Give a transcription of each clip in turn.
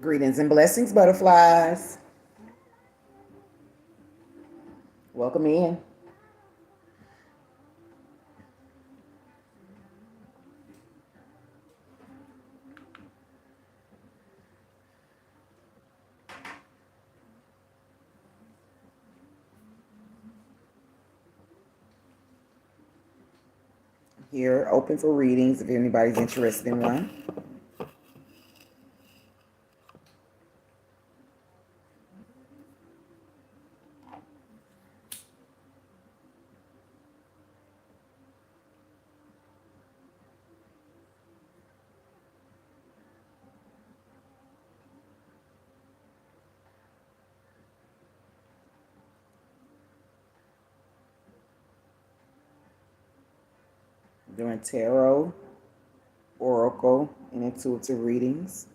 Greetings and blessings, butterflies. Welcome in. Here, open for readings if anybody's interested in one. Doing tarot, oracle, and intuitive readings.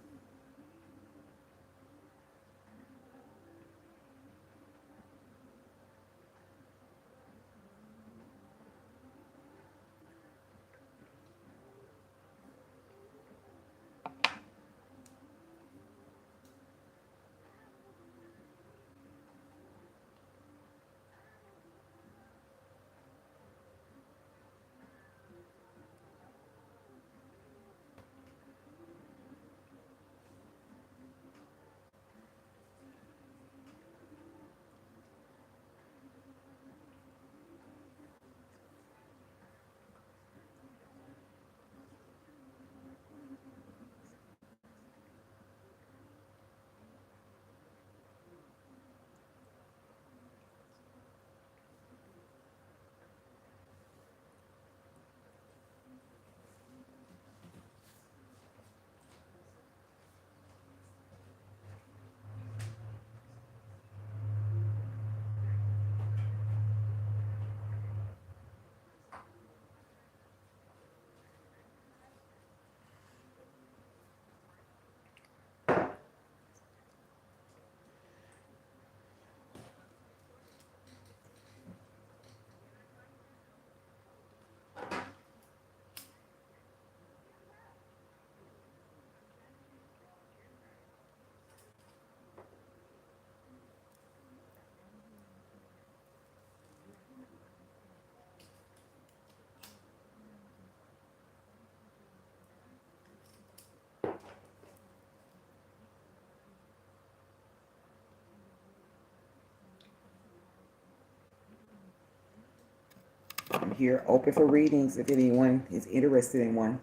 I'm here open for readings if anyone is interested in one.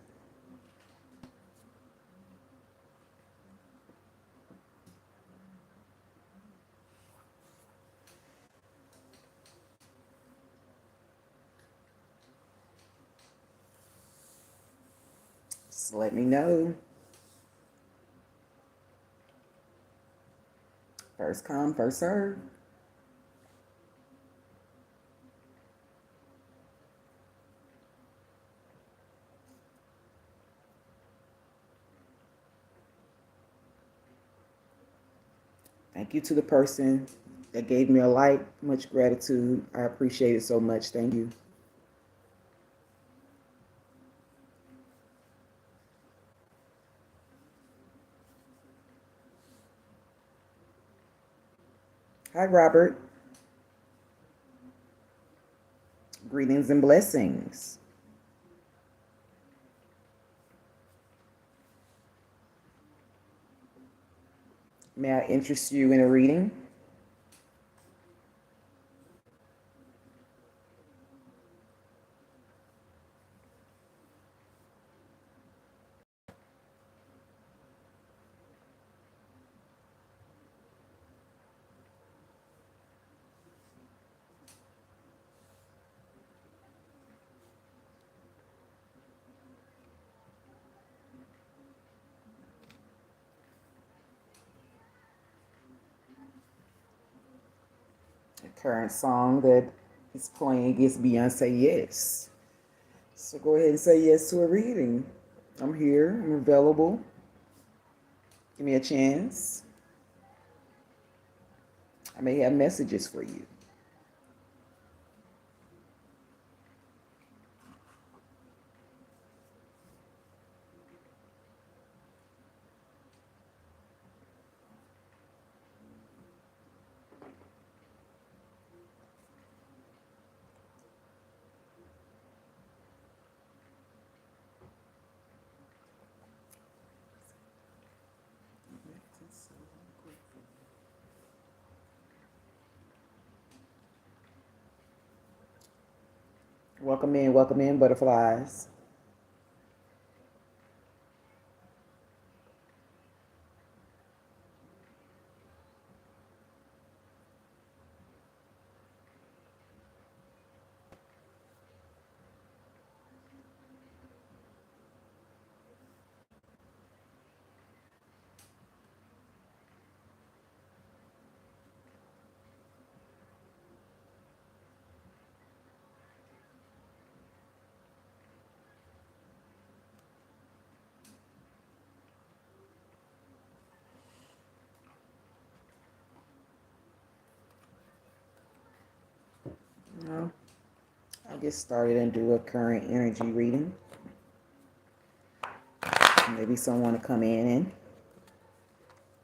Just let me know. First come, first serve. Thank you to the person that gave me a like. Much gratitude. I appreciate it so much. Thank you. Hi, Robert. Greetings and blessings. May I interest you in a reading? The current song that is playing is Beyonce Yes. So go ahead and say yes to a reading. I'm here, I'm available. Give me a chance. I may have messages for you. welcome in, butterflies. No, I'll get started and do a current energy reading. Maybe someone to come in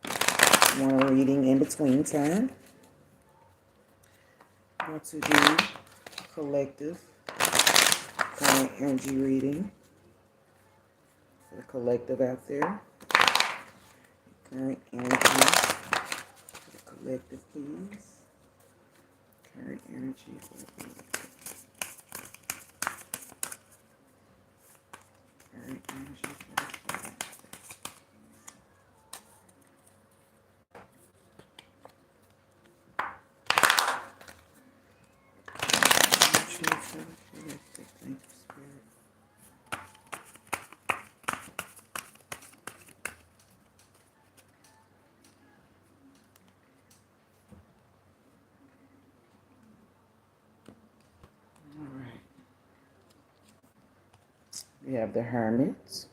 and want a reading in between time. I want to do collective current energy reading for the collective out there. Current energy for the collective, please. Current energy for the collective. Current energy for the collective. Thank you, Spirit. All right. We have the Hermit.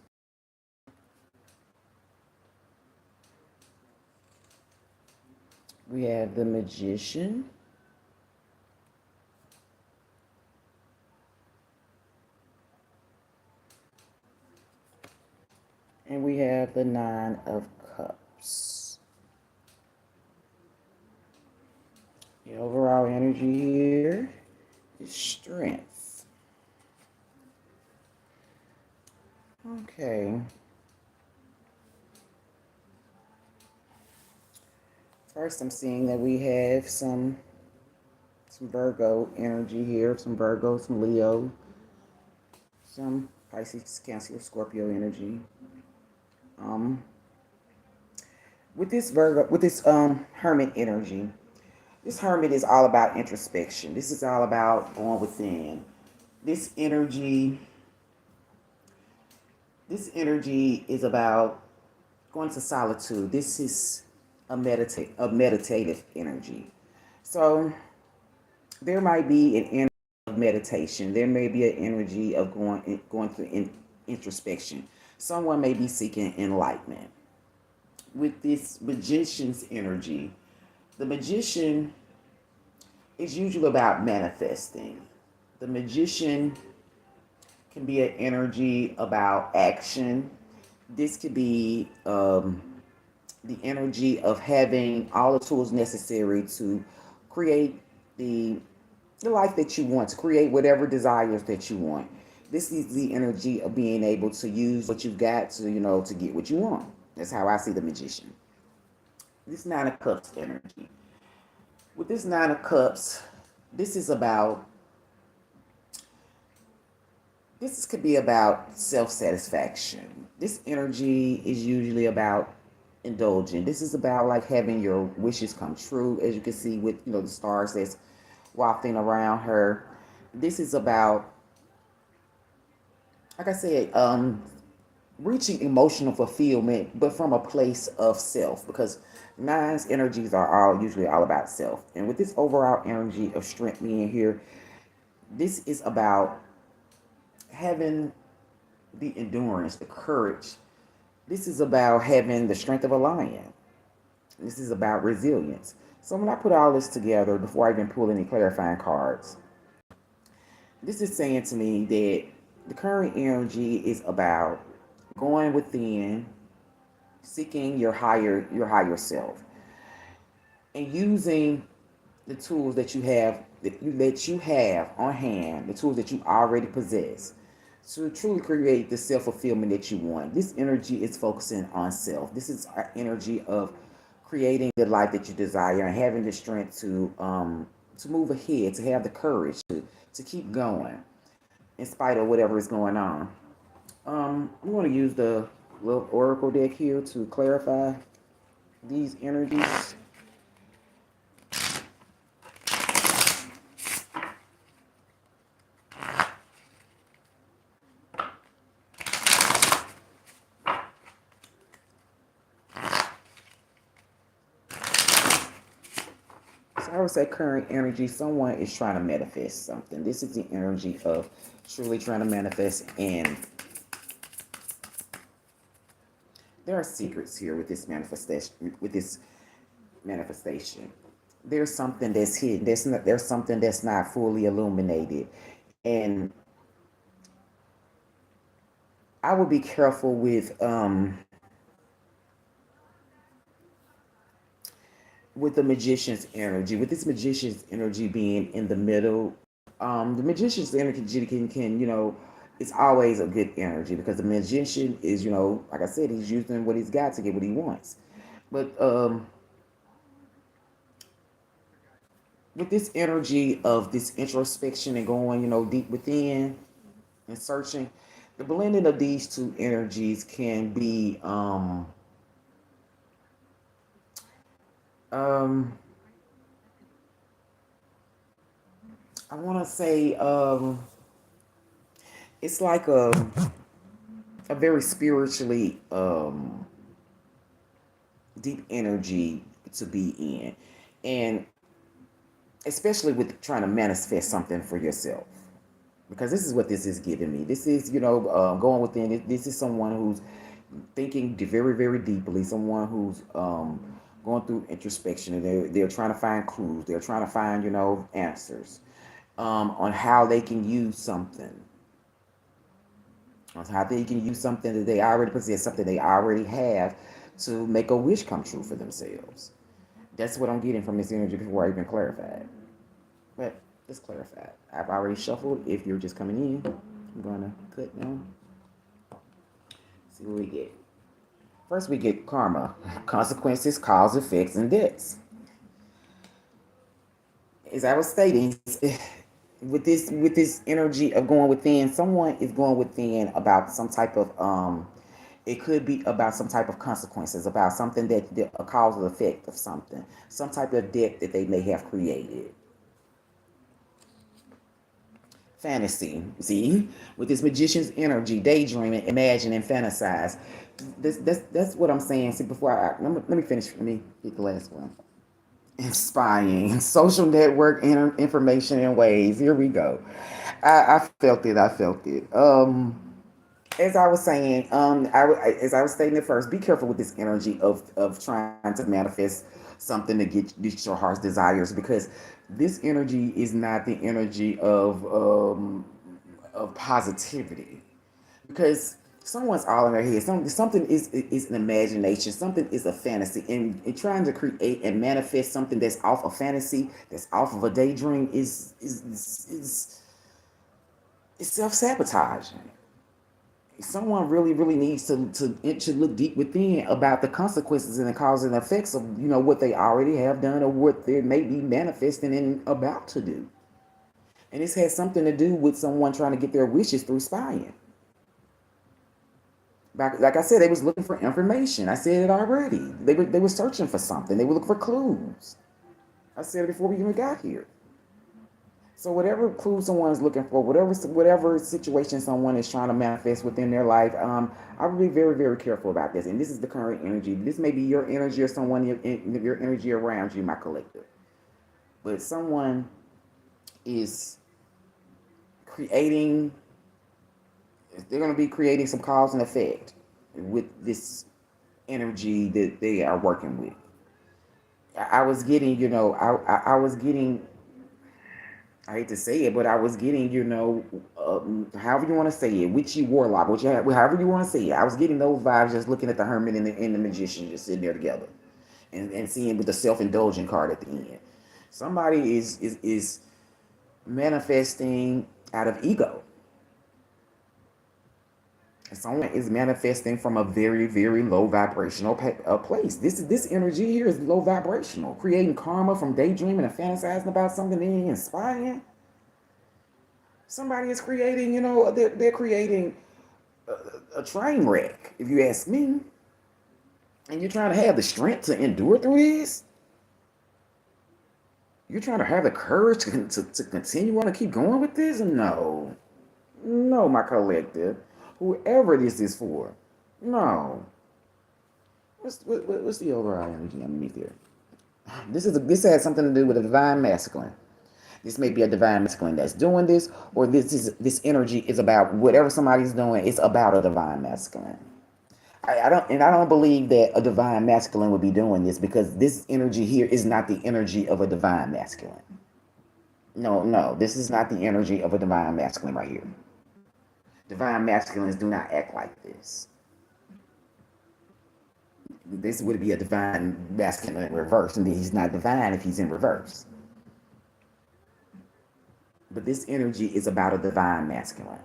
We have the Magician. And we have the Nine of Cups. The overall energy here is strength. Okay. First, I'm seeing that we have some Virgo energy here, some Virgo, some Leo, some Pisces, Cancer, Scorpio energy. With this Virgo, with this Hermit energy, this Hermit is all about introspection. This is all about going within. This energy, this energy is about going to solitude. This is a meditative energy. So there might be an energy of meditation. There may be an energy of going through introspection. Someone may be seeking enlightenment. With this magician's energy, the magician is usually about manifesting. The magician can be an energy about action. This could be the energy of having all the tools necessary to create the life that you want, to create whatever desires that you want. This is the energy of being able to use what you've got to, to get what you want. That's how I see the magician. This Nine of Cups energy. With this Nine of Cups, this is about, this could be about self-satisfaction. This energy is usually about indulging. This is about like having your wishes come true, as you can see with, the stars that's wafting around her. This is about, like I said, reaching emotional fulfillment, but from a place of self, because nine's energies are usually all about self. And with this overall energy of strength being here, this is about having the endurance, the courage. This is about having the strength of a lion. This is about resilience. So when I put all this together, before I even pull any clarifying cards, this is saying to me that the current energy is about going within, seeking your higher self, and using the tools that you have on hand, the tools that you already possess, to truly create the self fulfillment that you want. This energy is focusing on self. This is our energy of creating the life that you desire and having the strength to move ahead, to have the courage to keep going. in spite of whatever is going on. I'm going to use the little oracle deck here to clarify these energies. So I would say current energy, someone is trying to manifest something. This is the energy of truly trying to manifest, and there are secrets here with this manifestation. There's something that's hidden. There's something that's not fully illuminated, and I would be careful with the magician's energy. With this magician's energy being in the middle, the magician's energy can it's always a good energy because the magician is like I said, he's using what he's got to get what he wants. But with this energy of this introspection and going deep within and searching, the blending of these two energies can be um I want to say it's like a very spiritually deep energy to be in, and especially with trying to manifest something for yourself, because this is what this is giving me. This is going within. This is someone who's thinking very, very deeply, someone who's going through introspection, and they're trying to find clues, they're trying to find answers on how they can use something, on how they can use something that they already possess, something they already have, to make a wish come true for themselves. That's what I'm getting from this energy before I even clarified. But let's clarify. I've already shuffled. If you're just coming in, I'm gonna cut now. See what we get. First, we get karma, consequences, cause, effects, and debts. As I was stating, with this energy of going within, someone is going within about some type of it could be about some type of consequences, about something that a cause or effect of something, some type of debt that they may have created. Fantasy, see, with this magician's energy, daydreaming, imagine, and fantasize. That's what I'm saying. See, before let me finish. Let me get the last one. Spying, social network information and ways. Here we go. I felt it. I felt it. As I was saying, as I was stating at first, be careful with this energy of trying to manifest something to get your heart's desires, because this energy is not the energy of positivity, because someone's all in their head. Something is an imagination. Something is a fantasy, and trying to create and manifest something that's off a fantasy, that's off of a daydream, is self-sabotaging. Someone really, really needs to look deep within about the consequences and the causes and effects of what they already have done or what they may be manifesting and about to do. And this has something to do with someone trying to get their wishes through spying. Like I said, they was looking for information. I said it already. They were searching for something. They were looking for clues. I said it before we even got here. So whatever clue someone's looking for, whatever situation someone is trying to manifest within their life, I would be very, very careful about this. And this is the current energy. This may be your energy or someone your energy around you, my collective. But someone is creating. They're going to be creating some cause and effect with this energy that they are working with. I was getting, I was getting. I hate to say it, but I was getting, however you want to say it, witchy warlock, however you want to say it. I was getting those vibes just looking at the hermit and the magician just sitting there together, and seeing with the self-indulgent card at the end. Somebody is manifesting out of ego. Someone is manifesting from a very, very low vibrational place. This energy here is low vibrational, creating karma from daydreaming and fantasizing about something and inspiring. Somebody is creating, they're creating a train wreck, if you ask me. And you're trying to have the strength to endure through this. You're trying to have the courage to continue on to keep going with this? No. No, my collective. Whoever this is for. No. What's the overall energy underneath here? This has something to do with a divine masculine. This may be a divine masculine that's doing this, or this energy is about whatever somebody's doing. It's about a divine masculine. I don't believe that a divine masculine would be doing this, because this energy here is not the energy of a divine masculine. No, this is not the energy of a divine masculine right here. Divine masculines do not act like this. This would be a divine masculine in reverse, and he's not divine if he's in reverse. But this energy is about a divine masculine.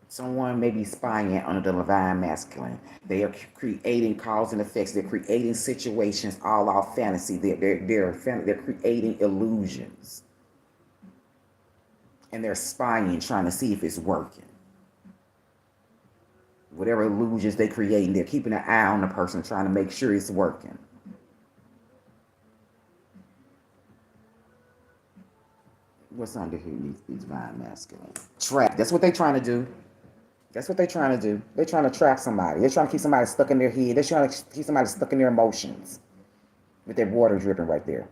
Someone may be spying on the divine masculine. They are creating cause and effects. They're creating situations all off fantasy. They're creating illusions. And they're spying, trying to see if it's working. Whatever illusions they're creating, they're keeping an eye on the person, trying to make sure it's working. What's under here, these divine masculine? Trap. That's what they're trying to do. That's what they're trying to do. They're trying to trap somebody. They're trying to keep somebody stuck in their head. They're trying to keep somebody stuck in their emotions with their water dripping right there.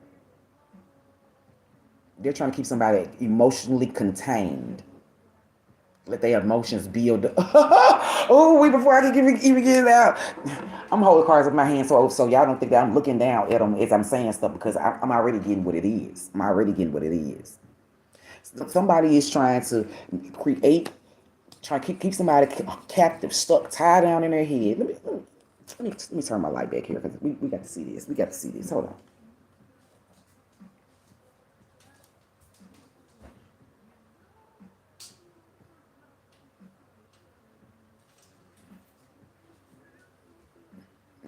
They're trying to keep somebody emotionally contained. Let their emotions build. Oh, wait, before I can even get it out. I'm holding cards with my hand so y'all don't think that I'm looking down at them as I'm saying stuff, because I'm already getting what it is. I'm already getting what it is. Somebody is trying to try to keep somebody captive, stuck, tied down in their head. Let me turn my light back here, because we got to see this. We got to see this. Hold on.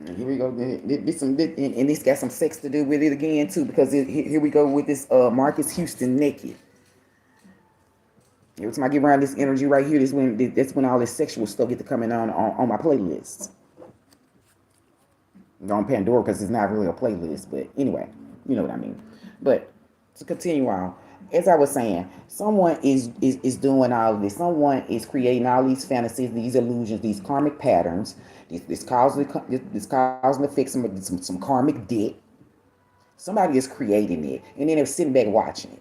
And here we go. And this got some sex to do with it again too, because here we go with this Marcus Houston naked. Every time I get around this energy right here, that's when all this sexual stuff get to coming on my playlist. On Pandora, because it's not really a playlist, but anyway, you know what I mean. But to continue on, as I was saying, someone is doing all of this. Someone is creating all these fantasies, these illusions, these karmic patterns. This causing to fix some karmic debt. Somebody is creating it, and then they're sitting back watching it.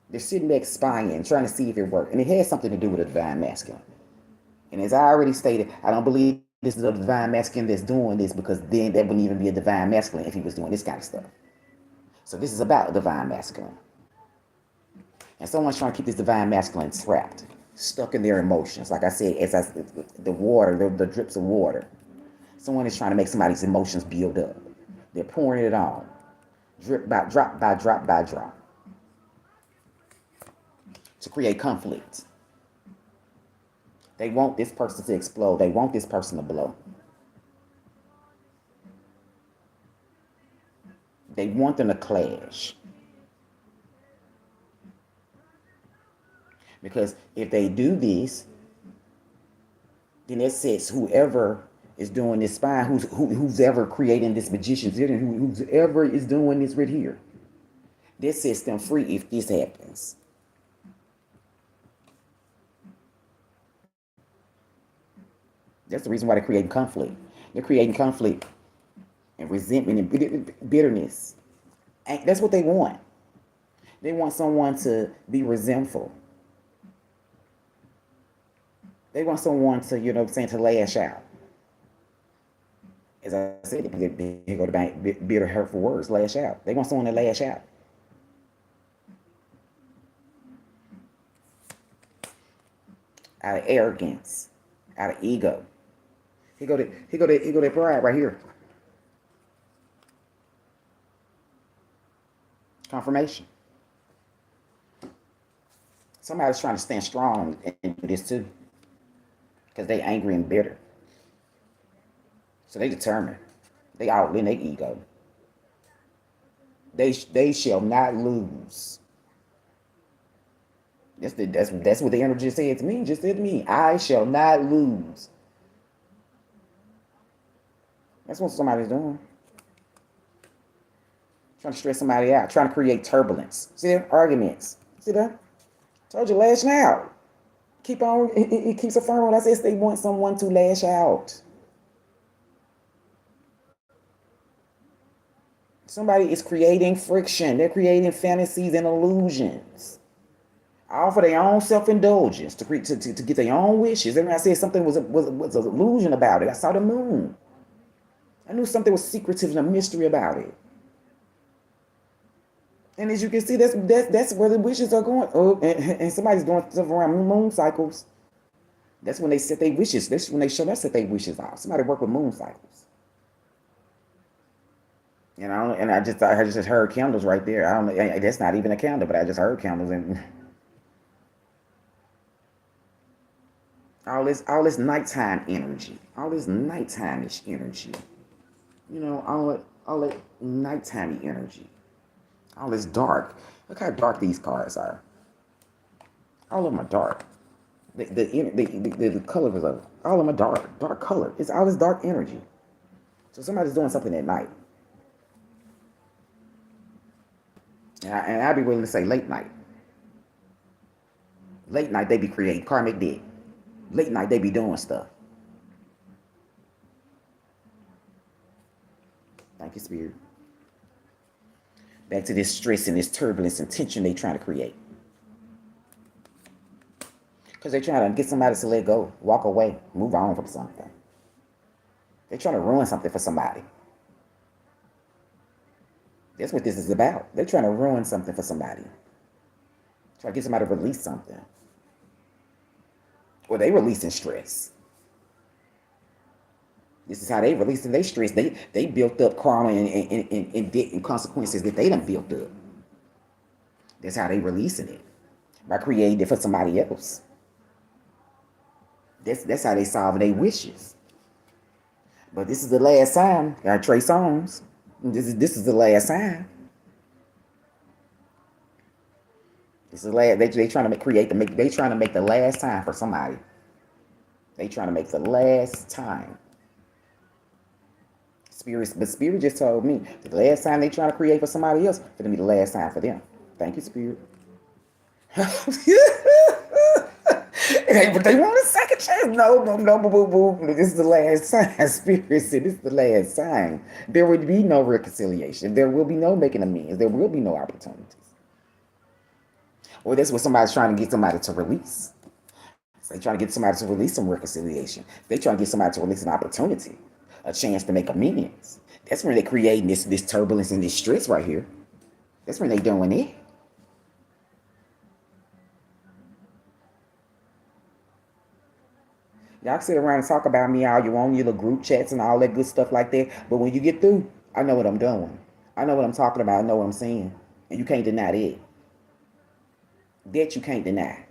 They're sitting back spying, trying to see if it works. And it has something to do with a divine masculine. And as I already stated, I don't believe this is a divine masculine that's doing this, because then that wouldn't even be a divine masculine if he was doing this kind of stuff. So this is about a divine masculine. And someone's trying to keep this divine masculine trapped, stuck in their emotions. Like I said, the water, the drips of water. Someone is trying to make somebody's emotions build up. They're pouring it on, drip by drop by drop by drop, to create conflict. They want this person to explode. They want this person to blow. They want them to clash. Because if they do this, then it says whoever is doing this spying, who's ever creating this magician's, who's ever is doing this right here, this sets them free if this happens. That's the reason why they're creating conflict. They're creating conflict and resentment and bitterness. And that's what they want. They want someone to be resentful. They want someone to, to lash out. As I said, they go to bitter, hurtful words, lash out. They want someone to lash out. Out of arrogance, out of ego. He go to pride right here. Confirmation. Somebody's trying to stand strong and do this too, because they angry and bitter. So they determined. They outwin their ego. They shall not lose. That's what the energy said to me. Just said to me, I shall not lose. That's what somebody's doing. Trying to stress somebody out, trying to create turbulence. See that? Arguments. See that? Told you, lashing out. Keep on, it keeps affirming what I said. They want someone to lash out. Somebody is creating friction. They're creating fantasies and illusions. All for their own self-indulgence, to get their own wishes. Every time I said something was an illusion about it, I saw the moon. I knew something was secretive and a mystery about it. And as you can see, that's where the wishes are going. Oh, and somebody's doing stuff around moon cycles. That's when they set their wishes. That's when they show us that their wishes out. Somebody work with moon cycles. You know, and I just heard candles right there. I don't know. That's not even a candle, but I just heard candles and all this nighttime energy, all this nighttime-ish energy. You know, all that nighttime energy, all this dark. Look how dark these cards are. All of them are dark. The colors of all of them are dark color. It's all this dark energy. So somebody's doing something at night. And I'd be willing to say late night. Late night, they be creating karmic debt. Late night, they be doing stuff. Thank you, Spirit. Back to this stress and this turbulence and tension they trying to create. Because they're trying to get somebody to let go, walk away, move on from something. They're trying to ruin something for somebody. That's what this is about. They're trying to ruin something for somebody. Try to get somebody to release something. Or they releasing stress. This is how they releasing their stress. They built up karma and debt and consequences that they done built up. That's how they releasing it. By creating it for somebody else. That's how they solve their wishes. But this is the last time. Got Trey Songz. This is the last time. This is the last. They trying to they trying to make the last time for somebody. They trying to make the last time. Spirit just told me the last time they trying to create for somebody else, it's gonna be the last time for them. Thank you, Spirit. But they want a second chance. No, boo. This is the last time. Spirit said this is the last time. There will be no reconciliation. There will be no making amends. There will be no opportunities. Or that's what somebody's trying to get somebody to release. So they're trying to get somebody to release some reconciliation. They're trying to get somebody to release an opportunity, a chance to make amends. That's when they're creating this turbulence and this stress right here. That's when they're doing it. Y'all sit around and talk about me all you want, your little group chats and all that good stuff like that. But when you get through, I know what I'm doing. I know what I'm talking about. I know what I'm saying. And you can't deny that. That you can't deny.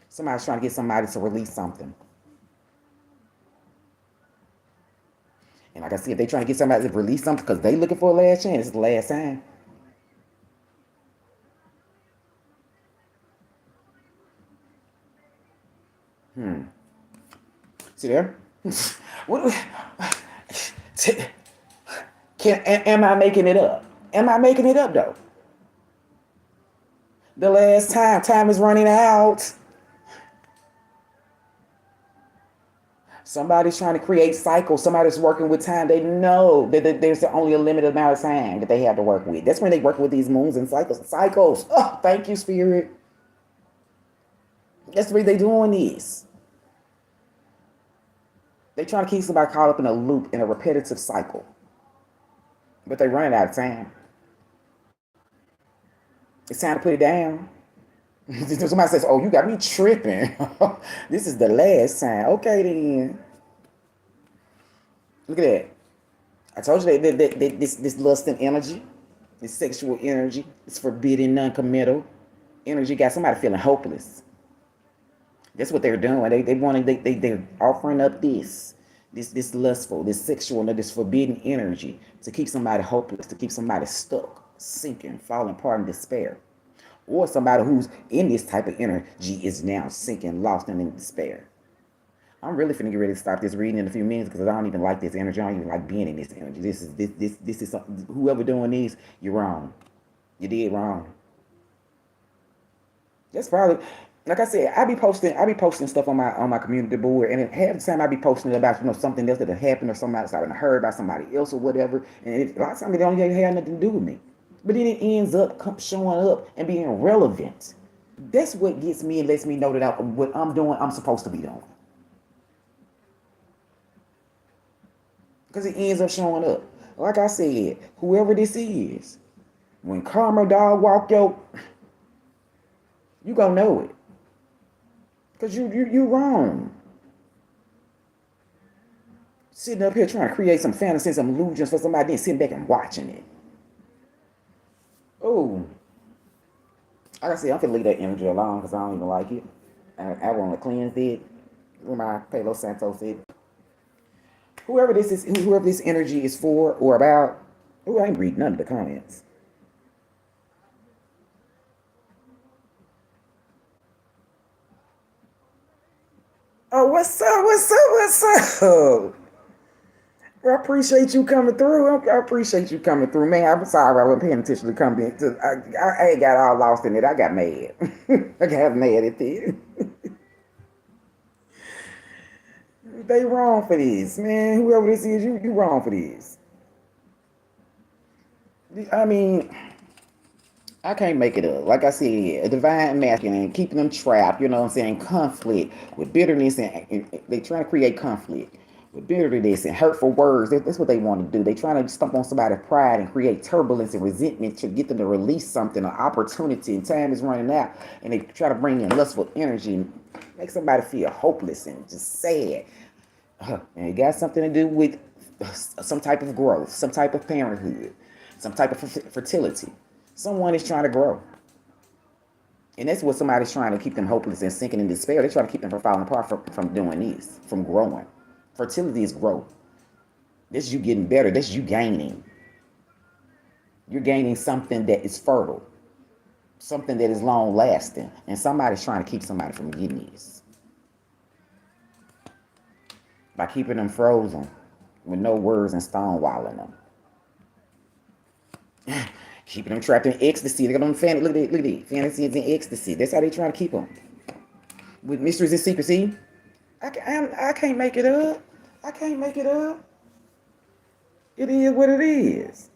Somebody's trying to get somebody to release something. And like I said, if they trying to get somebody to release something because they looking for a last chance, it's the last time. See there? Am I making it up? Am I making it up though? The last time is running out. Somebody's trying to create cycles. Somebody's working with time. They know that there's only a limited amount of time that they have to work with. That's when they work with these moons and cycles. Oh, thank you, Spirit. That's the way they doing this. They trying to keep somebody caught up in a loop, in a repetitive cycle. But they running out of time. It's time to put it down. Somebody says, oh, you got me tripping. This is the last time. Okay, then. Look at that. I told you that this lust and energy, this sexual energy, this forbidden, non-committal energy got somebody feeling hopeless. That's what they're doing. They're offering up this lustful, this sexual, this forbidden energy to keep somebody hopeless, to keep somebody stuck, sinking, falling apart in despair. Or somebody who's in this type of energy is now sinking, lost, and in despair. I'm really finna get ready to stop this reading in a few minutes because I don't even like this energy. I don't even like being in this energy. This is something, whoever doing this, you're wrong. You did wrong. That's probably, like I said, I be posting stuff on my community board, and half the time I be posting about something else that happened or something else I heard about somebody else or whatever, and a lot of times it don't even have nothing to do with me, but then it ends up showing up and being relevant. That's what gets me and lets me know that what I'm doing, I'm supposed to be doing, because it ends up showing up. Like I said, whoever this is, when Karma Dog walk yo, you gonna know it. Because you wrong. Sitting up here trying to create some fantasy, some illusions for somebody, then sitting back and watching it. Oh. Like I said, I'm finna leave that energy alone because I don't even like it. I want to cleanse it. Where my Palo Santos said. Whoever this energy is for or about. Oh, I ain't read none of the comments. Oh, what's up? What's up? What's up? I appreciate you coming through. I appreciate you coming through, man. I'm sorry I wasn't paying attention to come in. I got all lost in it. I got mad. I got mad at it. They wrong for this, man. Whoever this is, you wrong for this. I mean, I can't make it up. Like I said, a divine masculine, keeping them trapped, you know what I'm saying, conflict with bitterness, and they trying to create conflict with bitterness and hurtful words. That's what they want to do. They trying to stomp on somebody's pride and create turbulence and resentment to get them to release something, an opportunity, and time is running out. And they try to bring in lustful energy and make somebody feel hopeless and just sad. And it got something to do with some type of growth, some type of parenthood, some type of fertility. Someone is trying to grow. And that's what somebody's trying to keep them hopeless and sinking in despair. They're trying to keep them from falling apart from doing this, from growing. Fertility is growth. This is you getting better. This is you gaining. You're gaining something that is fertile, something that is long lasting. And somebody's trying to keep somebody from getting this by keeping them frozen with no words and stonewalling them. Keeping them trapped in ecstasy. Look at them, look at that. Fantasy is in ecstasy. That's how they trying to keep them. With mysteries and secrecy. I can't make it up. I can't make it up. It is what it is.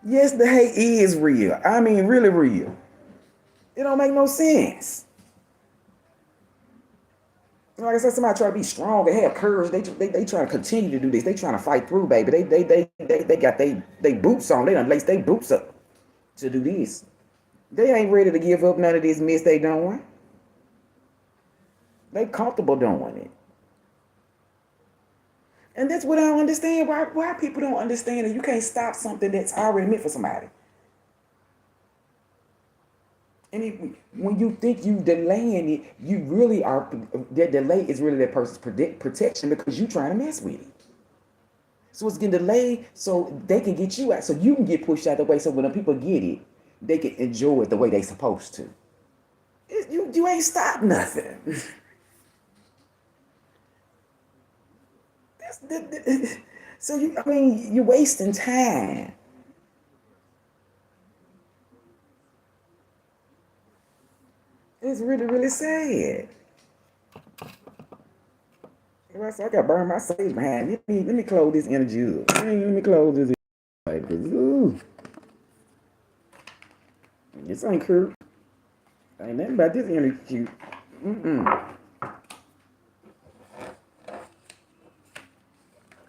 Yes, the hate is real. I mean, really real. It don't make no sense. Like I said, somebody try to be strong and have courage. They trying to continue to do this. They trying to fight through, baby. They got they boots on. They done lace their boots up to do this. They ain't ready to give up none of this mess they doing. They comfortable doing it. And that's what I don't understand. Why people don't understand that you can't stop something that's already meant for somebody. And when you think you delaying it, you really are. That delay is really that person's protection because you trying to mess with it. So it's getting delayed so they can get you out, so you can get pushed out of the way. So when the people get it, they can enjoy it the way they supposed to. You ain't stopped nothing. So you're wasting time. It's really, really sad. I got burned my sage behind. Let me close this energy up. Let me close this. Ooh, this ain't cute. Ain't nothing about this energy cute.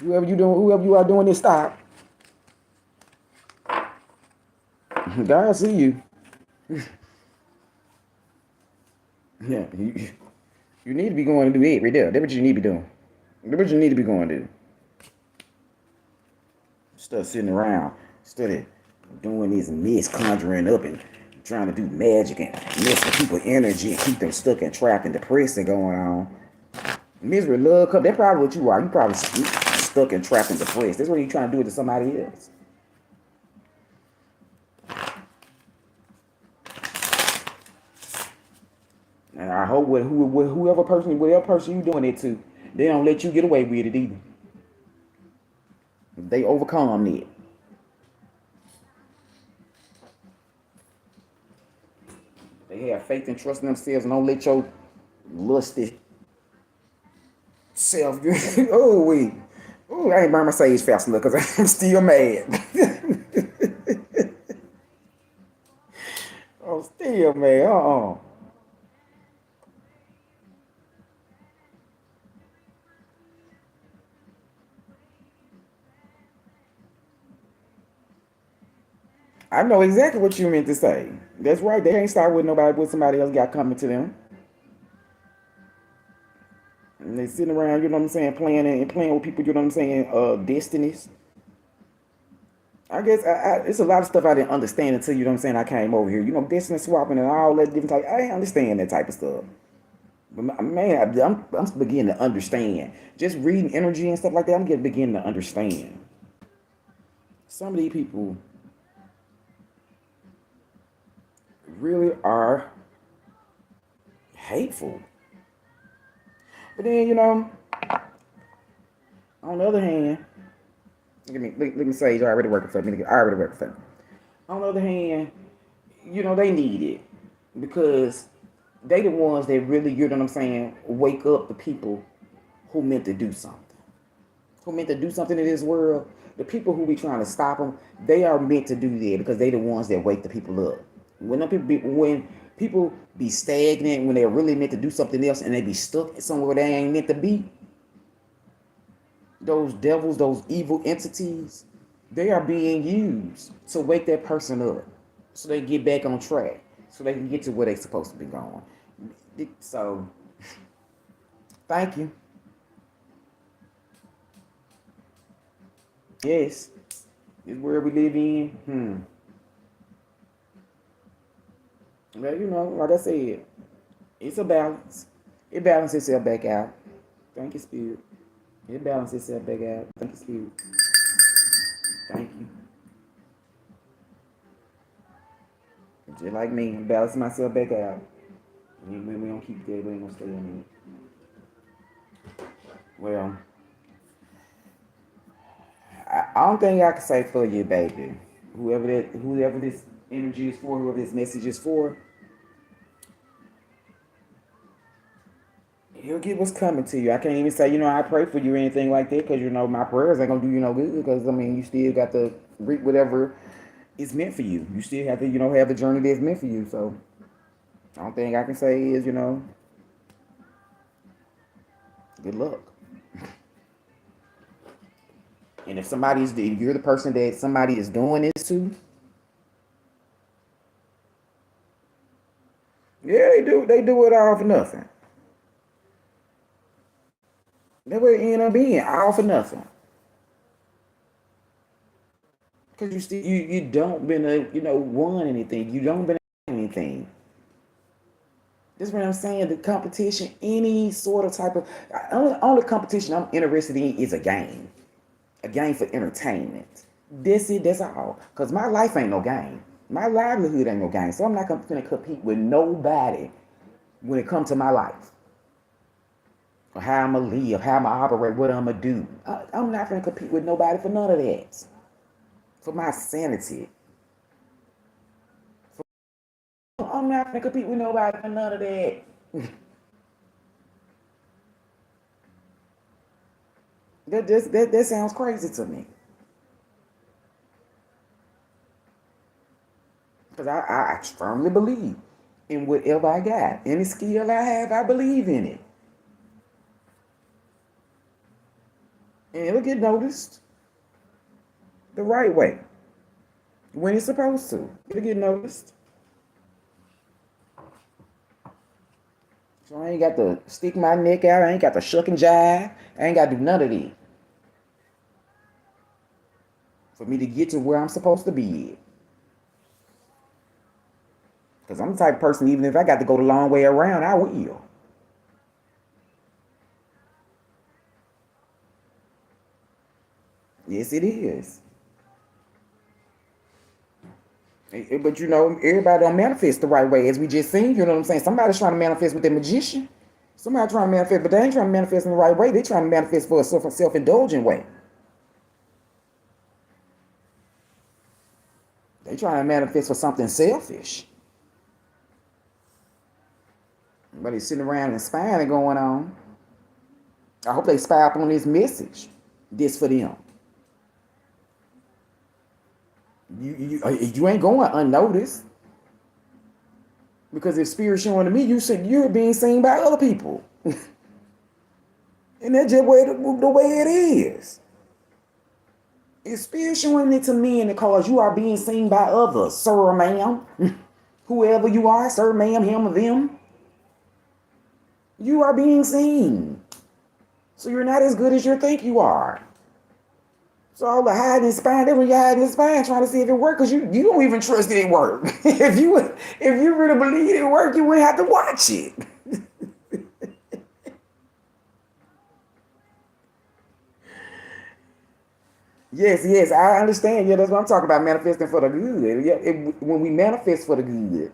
Whoever you are doing this, stop. God see you. Yeah, you need to be going to do it right there. That's what you need to be doing. That's what you need to be going to do. Stuff sitting around, instead of doing this mess, conjuring up and trying to do magic and mess with people's energy and keep them stuck and trapped and depressed and going on. Misery, love, cup. That's probably what you are. You probably stuck and trapped and depressed. That's what you're trying to do it to somebody else. hope whatever person you doing it to, they don't let you get away with it either. They overcome it. They have faith and trust in themselves and don't let your lusty self. Oh, wait. Oh, I ain't burn my sage fast enough because I'm still mad. I'm still mad. I know exactly what you meant to say. That's right. They ain't start with nobody, with somebody else got coming to them. And they sitting around, you know what I'm saying, playing with people, you know what I'm saying, destinies. I guess it's a lot of stuff I didn't understand until, you know what I'm saying, I came over here. You know, destiny swapping and all that different type. I didn't understand that type of stuff. But man, I'm beginning to understand. Just reading energy and stuff like that, I'm beginning to understand. Some of these people really are hateful. But then, you know, on the other hand, let me say, you're already working for me. I already working for me. On the other hand, you know, they need it because they the ones that really, you know what I'm saying, wake up the people who meant to do something. Who meant to do something in this world. The people who be trying to stop them, they are meant to do that because they the ones that wake the people up. When people be stagnant, when they're really meant to do something else and they be stuck somewhere they ain't meant to be, those devils, those evil entities, they are being used to wake that person up so they get back on track, so they can get to where they're supposed to be going. So, thank you. Yes, this world we live in. Well, you know, like I said, it's a balance. It balances itself back out. Thank you, Spirit. It balances itself back out. Thank you, Spirit. Thank you. Just like me, I'm balancing myself back out. We don't keep that. We ain't gonna stay in it. Well, I don't think I can say for you, baby. Whoever this energy is for, whoever this message is for, he'll get what's coming to you. I can't even say, you know, I pray for you or anything like that because, you know, my prayers ain't going to do you no good because, I mean, you still got to reap whatever is meant for you. You still have to, you know, have the journey that's meant for you. So, the only thing I can say is, you know, good luck. And if you're the person that somebody is doing this to, yeah, they do it all for nothing. That's what it end up being, all for nothing. Because you don't been won anything. You don't been anything. This is what I'm saying. The competition, any sort of type of only competition I'm interested in is a game for entertainment. That's it. That's all. Cause my life ain't no game. My livelihood ain't no game. So I'm not gonna compete with nobody when it comes to my life or how I'm gonna live, how I'm gonna operate, what I'm gonna do. I'm not gonna compete with nobody for none of that. For my sanity. I'm not gonna compete with nobody for none of that. That sounds crazy to me. Because I firmly believe in whatever I got. Any skill I have, I believe in it. And it'll get noticed the right way. When it's supposed to. It'll get noticed. So I ain't got to stick my neck out. I ain't got to shuck and jive. I ain't got to do none of that. For me to get to where I'm supposed to be. Because I'm the type of person, even if I got to go the long way around, I will. Yes, it is. But you know, everybody don't manifest the right way, as we just seen. You know what I'm saying? Somebody's trying to manifest with their magician. Somebody trying to manifest, but they ain't trying to manifest in the right way. They trying to manifest for a self-indulgent way. They trying to manifest for something selfish. But they sitting around and spying going on. I hope they spy up on this message. This for them. You ain't going unnoticed. Because if spirit showing to me, you're being seen by other people. And that's just the way it is. If spirit showing it to me in the cause you are being seen by others, sir or ma'am, whoever you are, sir, ma'am, him or them, you are being seen. So you're not as good as you think you are. So all the hiding and spying, that's when you're hiding and spying, trying to see if it works, because you don't even trust it work. if you really believe it work, you wouldn't have to watch it. Yes, I understand. Yeah, that's what I'm talking about, manifesting for the good. Yeah, when we manifest for the good,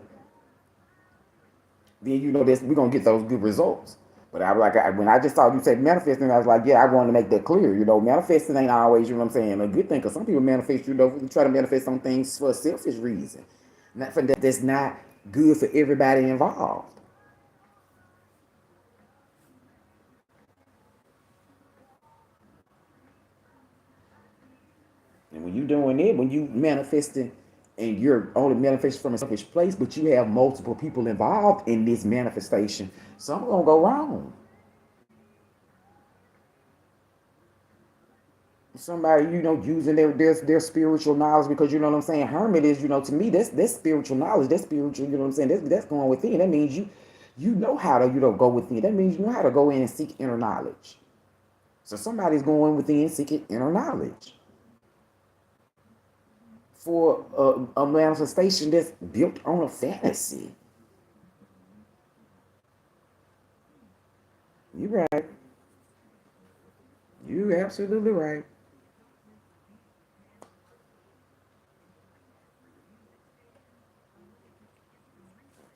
then you know this, we're gonna get those good results. But I was like, when I just saw you say manifesting, I was like, yeah, I wanted to make that clear. You know, manifesting ain't always, you know what I'm saying, a good thing. Because some people manifest, you know, try to manifest some things for a selfish reason. Not for that's not good for everybody involved. And when you doing it, when you manifesting, and you're only manifesting from a selfish place, but you have multiple people involved in this manifestation, something gonna go wrong. Somebody, you know, using their spiritual knowledge, because you know what I'm saying, hermit is, you know, to me, that's spiritual knowledge, that's spiritual, you know what I'm saying, that's going within. That means you know how to, you know, go within. That means you know how to go in and seek inner knowledge. So somebody's going within seeking inner knowledge for a manifestation that's built on a fantasy. You right. You absolutely right.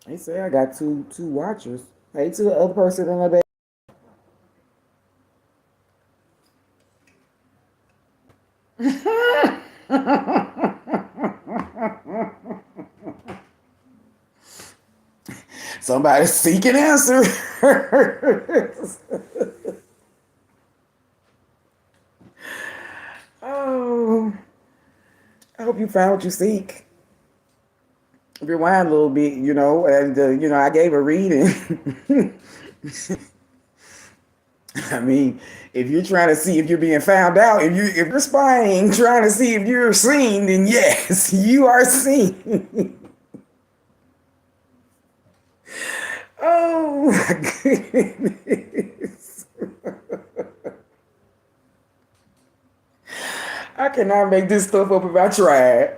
They say I got two watchers. Hey, to the other person in the back. Somebody's seeking answers. Oh, I hope you found what you seek. Rewind a little bit, you know, and you know, I gave a reading. I mean, if you're trying to see if you're being found out, if you're spying, trying to see if you're seen, then yes, you are seen. Oh my goodness. I cannot make this stuff up if I tried.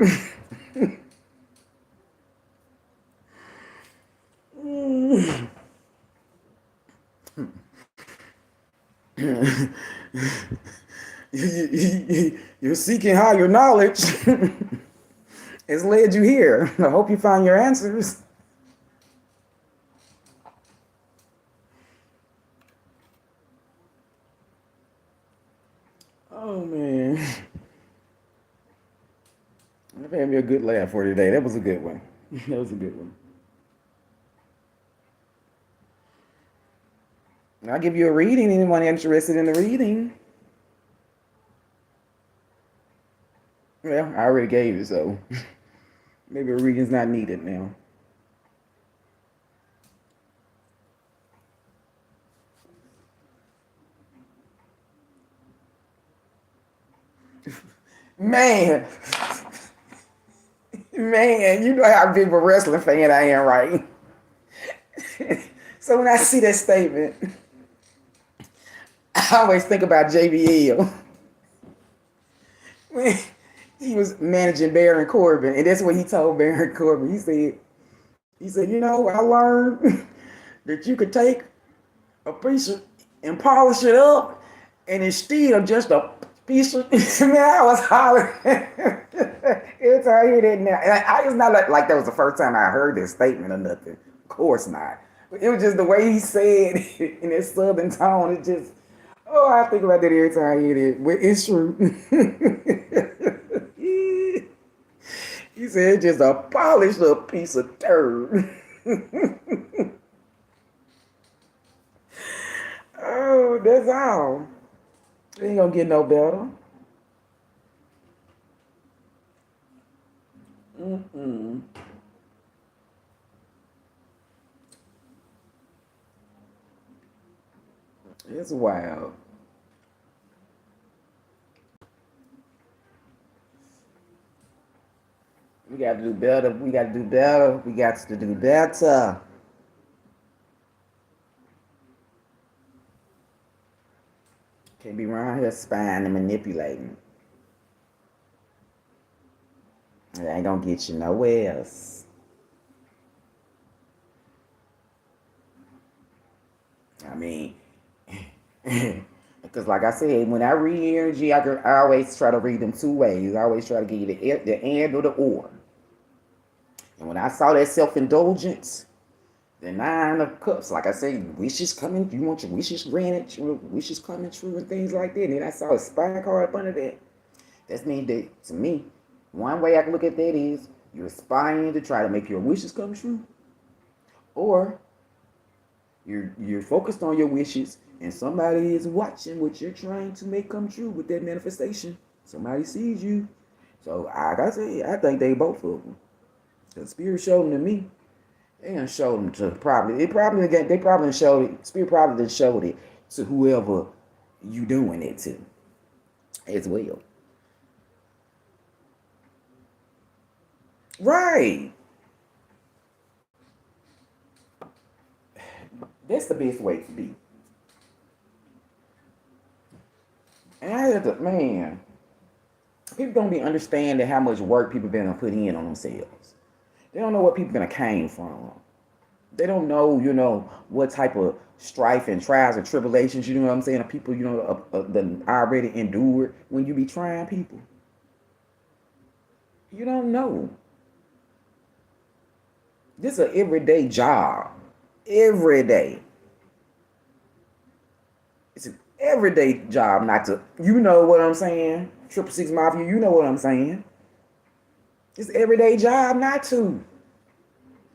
You're seeking higher knowledge. It's led you here. I hope you find your answers. Oh man. I've had me a good laugh for today. That was a good one. That was a good one. I'll give you a reading. Anyone interested in the reading? Well, I already gave it, so maybe a reading's not needed now. Man, man, you know how big of a wrestling fan I am, right? So when I see that statement, I always think about JBL. When he was managing Baron Corbin, and that's what he told Baron Corbin. He said, you know, I learned that you could take a piece of, and polish it up, and it's still just a piece of. Man, I was hollering. Every time I hear that now, and it's not like that was the first time I heard this statement or nothing. Of course not. But it was just the way he said it in that southern tone. It just, oh, I think about that every time I hear it. But it's true. He said it's just a polished little piece of dirt. Oh, that's all. It ain't gonna get no better. Mm-mm. It's wild. We got to do better. We got to do better. We got to do better. Can't be around here spying and manipulating. It ain't gonna get you nowhere else. I mean, because like I said, when I read energy, I always try to read them two ways. I always try to give you the and or the or. And when I saw that self-indulgence, the nine of cups, like I say, wishes coming, you want your wishes granted, your wishes coming true and things like that. And then I saw a spy card up under that. That means that, to me, one way I can look at that is you're aspiring to try to make your wishes come true, or you're focused on your wishes and somebody is watching what you're trying to make come true with that manifestation. Somebody sees you. So like I say, I think they both of them. The spirit showed them to me. They done showed them to probably. They probably showed it. Spirit probably done showed it to whoever you doing it to as well. Right. That's the best way to be. And I had to, man, people don't be understanding how much work people been put in on themselves. They don't know what people gonna came from. They don't know, what type of strife and trials and tribulations, you know what I'm saying, people, that already endured when you be trying people. You don't know. This is an everyday job. Every day. It's an everyday job not to, you know what I'm saying? 666 Mafia, you know what I'm saying? It's an everyday job not to.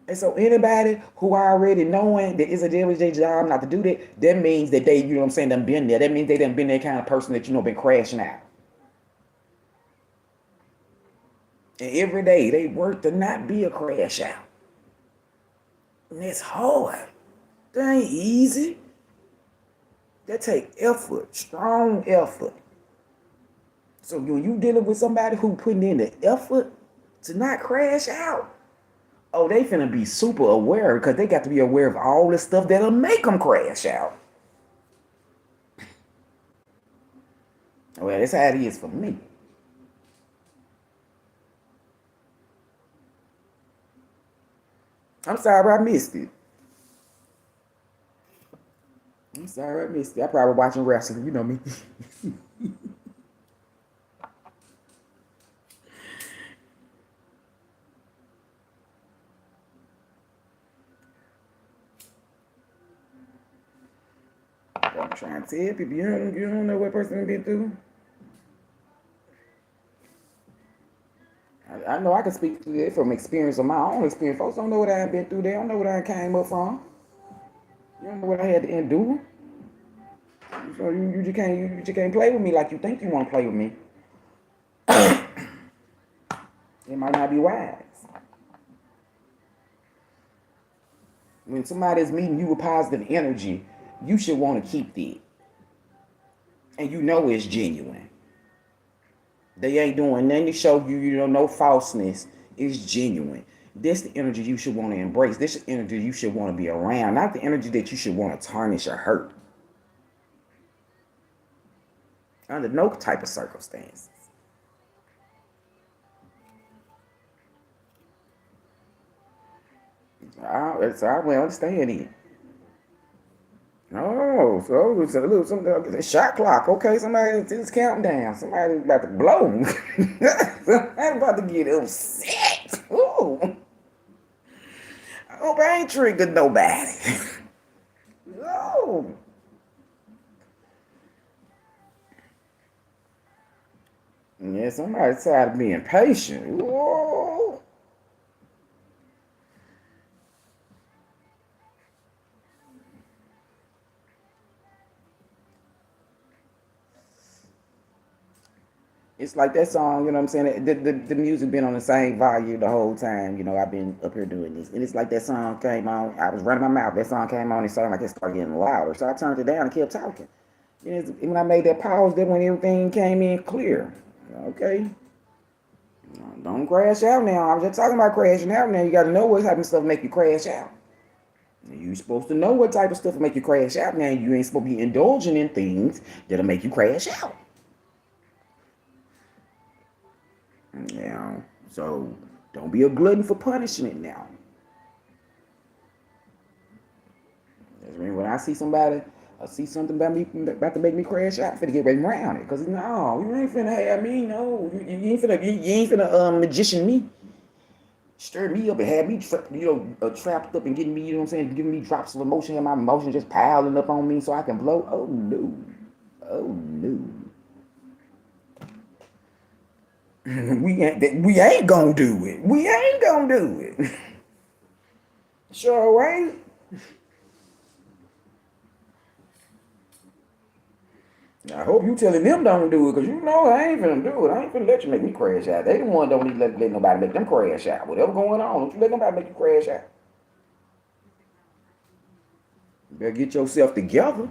And so anybody who already knowing that it's a everyday job not to do that, that means that they, you know what I'm saying, done been there. That means they done been that kind of person that, been crashing out. And every day they work to not be a crash out. And it's hard. That ain't easy. That take effort, strong effort. So when you dealing with somebody who putting in the effort to not crash out, oh, they finna be super aware because they got to be aware of all the stuff that'll make them crash out. Well, that's how it is for me. I'm sorry I missed it. I'm sorry I missed it. I probably watching wrestling. You know me. I'm trying to tell people, you don't know what person been through. I know I can speak to it from experience of my own experience. Folks don't know what I've been through. They don't know what I came up from. You don't know what I had to endure. So you just can't play with me like you think you want to play with me. It might not be wise. When somebody's meeting you with positive energy, you should want to keep that. And you know it's genuine. They ain't doing nothing to show you, no falseness. It's genuine. This the energy you should want to embrace. This is the energy you should want to be around, not the energy that you should want to tarnish or hurt. Under no type of circumstance. I will understand it. Oh, so it's a little something. A shot clock. Okay, somebody it's counting down. Somebody about to blow. Somebody about to get upset. Ooh, I hope I ain't triggered nobody. No. Yeah, somebody's tired of being patient. Whoa. It's like that song, you know what I'm saying? The music been on the same volume the whole time, I've been up here doing this. And it's like that song came on, I was running my mouth, that song came on, it sounded like it started getting louder. So I turned it down and kept talking. And when I made that pause, then when everything came in clear. Okay? Don't crash out now. I'm just talking about crashing out now. You got to know what type of stuff make you crash out. You're supposed to know what type of stuff will make you crash out now. You ain't supposed to be indulging in things that'll make you crash out. So don't be a glutton for punishment now. That's when I see somebody, I see something about me about to make me crash out, I'm finna get ready around it. Cause no, you ain't finna have me, no. You ain't finna magician me. Stir me up and have me trapped up and getting me, giving me drops of emotion and my emotion just piling up on me so I can blow. Oh no. Oh no. we ain't gonna do it. We ain't gonna do it. Sure ain't. I hope you telling them don't do it, cause I ain't finna do it. I ain't finna let you make me crash out. They the one don't need to let nobody make them crash out. Whatever going on, don't you let nobody make you crash out. You better get yourself together.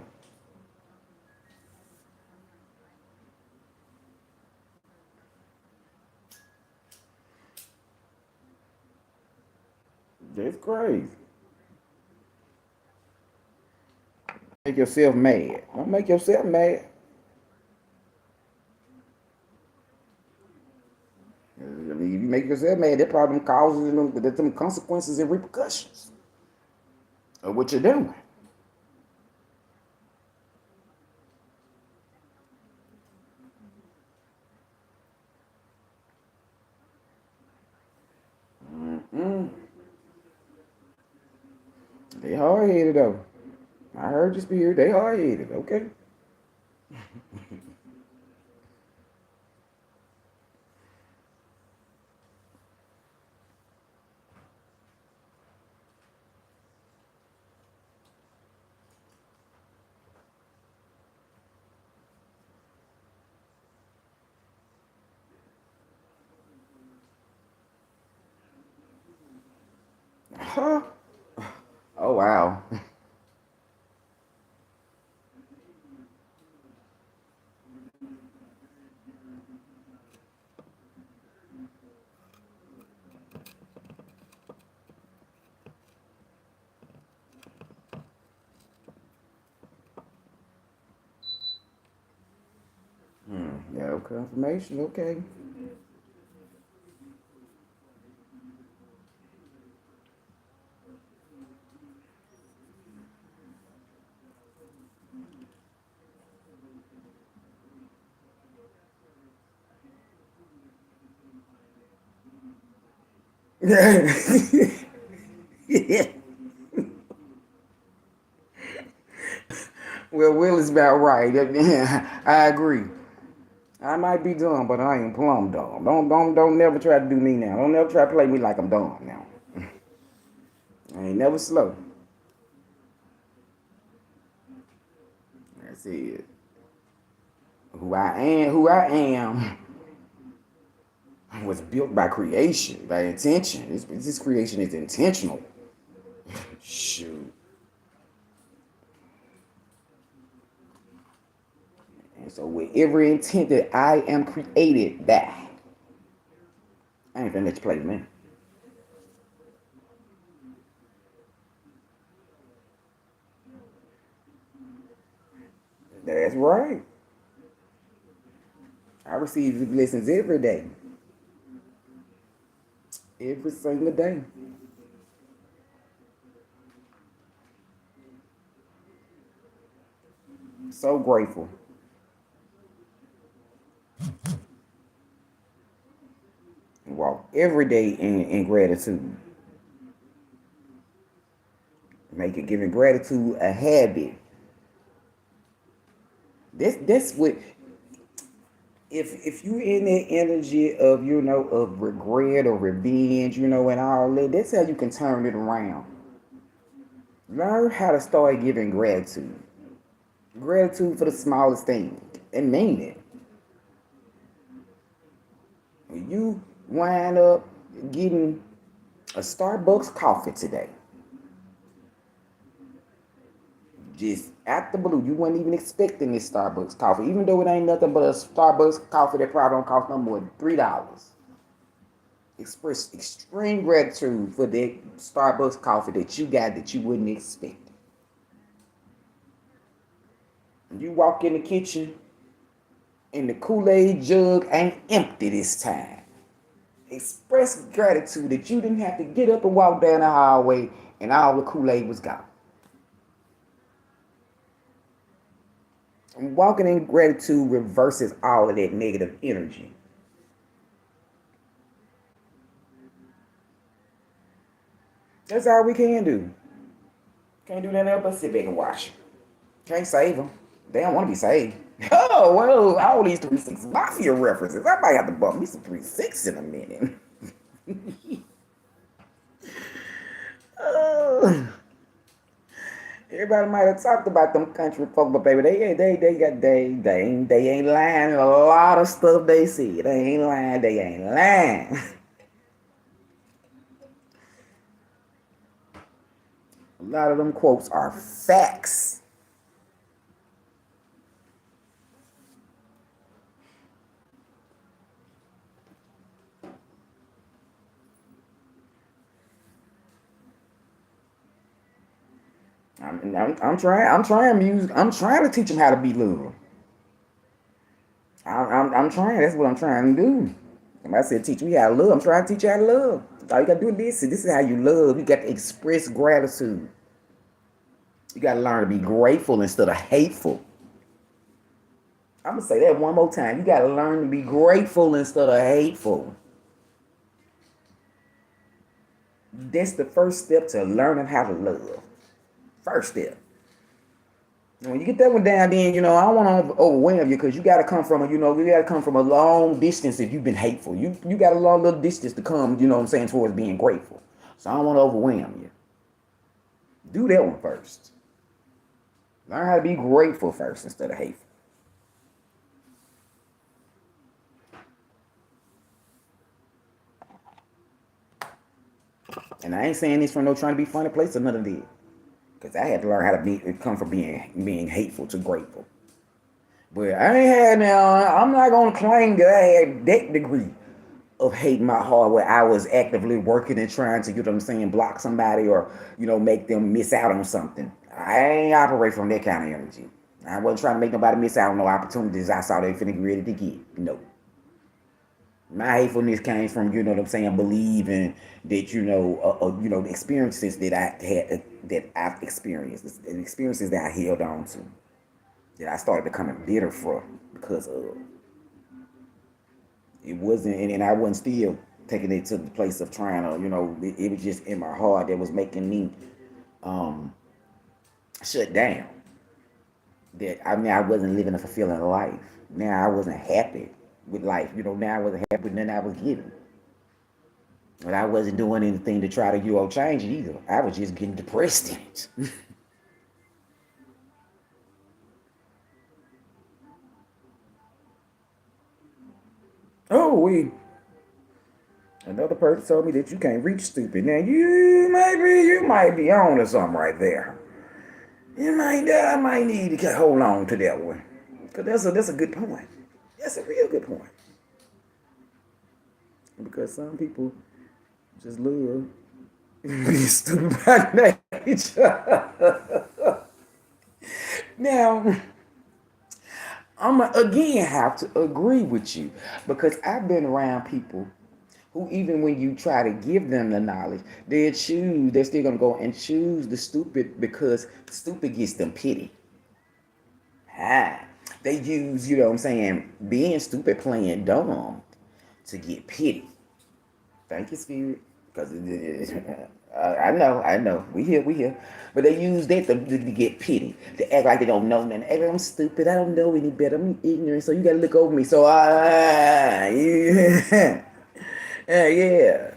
That's crazy. Make yourself mad. Don't make yourself mad. I mean, if you make yourself mad, that probably causes them consequences and repercussions of what you're doing. Mm. They hard headed though. I heard your spirit. They hard headed. Okay. Huh? Oh wow. Yeah, confirmation. Okay. Yeah. Well, Will is about right. I agree. I might be dumb, but I ain't plumb dumb. Don't never try to do me now. Don't never try to play me like I'm dumb now. I ain't never slow. That's it. Who I am was built by creation, by intention. This creation is intentional. Shoot. And so with every intent that I am created, that I ain't finna let you play with me. That's right. I receive blessings every day. Every single day. So grateful. Walk every day in gratitude. Make it giving gratitude a habit. That's what if you in that energy of of regret or revenge, and all that, that's how you can turn it around. Learn how to start giving gratitude. Gratitude for the smallest thing. And mean it. When you wind up getting a Starbucks coffee today, just out the blue, you weren't even expecting this Starbucks coffee, even though it ain't nothing but a Starbucks coffee that probably don't cost no more than $3. Express extreme gratitude for that Starbucks coffee that you got that you wouldn't expect. You walk in the kitchen and the Kool-Aid jug ain't empty this time. Express gratitude that you didn't have to get up and walk down the hallway and all the Kool-Aid was gone. And walking in gratitude reverses all of that negative energy. That's all we can do. Can't do nothing else but sit back and watch. Can't save them. They don't want to be saved. Oh, well, all these 3-6 Mafia references. I might have to bump me some 3-6 in a minute. Everybody might have talked about them country folk, but baby, they ain't lying. A lot of stuff they see. They ain't lying. They ain't lying. A lot of them quotes are facts. I'm trying to teach them how to be love. I'm trying. That's what I'm trying to do. When I said teach me how to love, I'm trying to teach you how to love. All you gotta do is listen. This is how you love. You got to express gratitude. You gotta learn to be grateful instead of hateful. I'm gonna say that one more time. You gotta learn to be grateful instead of hateful. That's the first step to learning how to love. First step. When you get that one down, then I don't want to overwhelm you because you got to come from a long distance. If you've been hateful, you got a long little distance to come. You know what I'm saying, towards being grateful. So I don't want to overwhelm you. Do that one first. Learn how to be grateful first instead of hateful. And I ain't saying this from no trying to be funny place or none of that. Because I had to learn how to come from being hateful to grateful. But I ain't had now. I'm not gonna claim that I had that degree of hating my heart where I was actively working and trying to, block somebody or make them miss out on something. I ain't operate from that kind of energy. I wasn't trying to make nobody miss out on no opportunities I saw they finna be ready to get. No. My hatefulness came from, believing that, the experiences that I had, that I've experienced, the experiences that I held on to, that I started becoming bitter for because of. It wasn't, and I wasn't still taking it to the place of trying to, it was just in my heart that was making me shut down. That I wasn't living a fulfilling life. Now I wasn't happy with life. Now I wasn't happy with nothing I was getting. But I wasn't doing anything to try to, change it either. I was just getting depressed in it. Oh, another person told me that you can't reach stupid. Now you might be on to something right there. I might need to hold on to that one. Cause that's a good point. That's a real good point. Because some people just love being stupid by nature. Now, I'm again have to agree with you because I've been around people who, even when you try to give them the knowledge, they're still gonna go and choose the stupid because stupid gets them pity. They use, you know what I'm saying, being stupid, playing dumb to get pity. Thank you, Spirit. Because I know. We here. But they use that to get pity, to act like they don't know nothing. Hey, I'm stupid. I don't know any better. I'm ignorant. So you got to look over me. So, yeah. Yeah.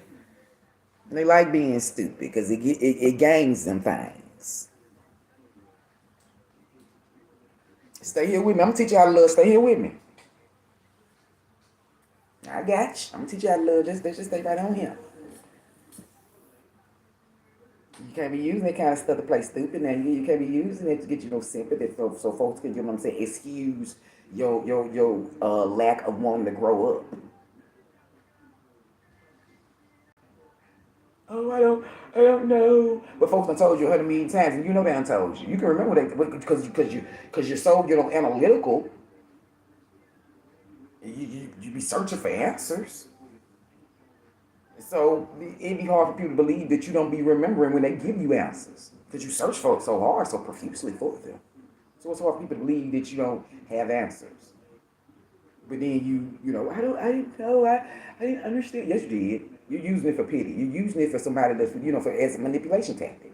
They like being stupid because it gains them things. Stay here with me. I'm going to teach you how to love. Stay here with me. I got you. I'm going to teach you how to love. Just stay right on here. You can't be using that kind of stuff to play stupid. Now you can't be using it to get you no sympathy, so folks can, you know what I'm saying, excuse your lack of wanting to grow up. Oh, I don't know. But folks done told you 100 million times, and you know they done told you. You can remember that because you're so, you know, analytical. You be searching for answers. So it'd be hard for people to believe that you don't be remembering when they give you answers because you search for it so hard, so profusely for them. So it's hard for people to believe that you don't have answers. But then I didn't know, I didn't understand. Yes, you did. You're using it for pity. You're using it for somebody that's, for as a manipulation tactic.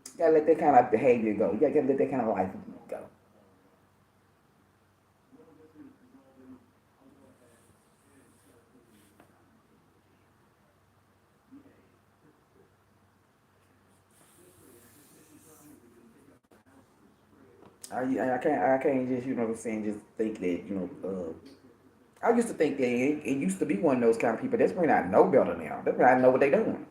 You gotta let that kind of behavior go. You gotta let that kind of life go. I can't just, you know what I'm saying, just think that, I used to think that it used to be one of those kind of people. That's when I know better now. That's when I know what they doing.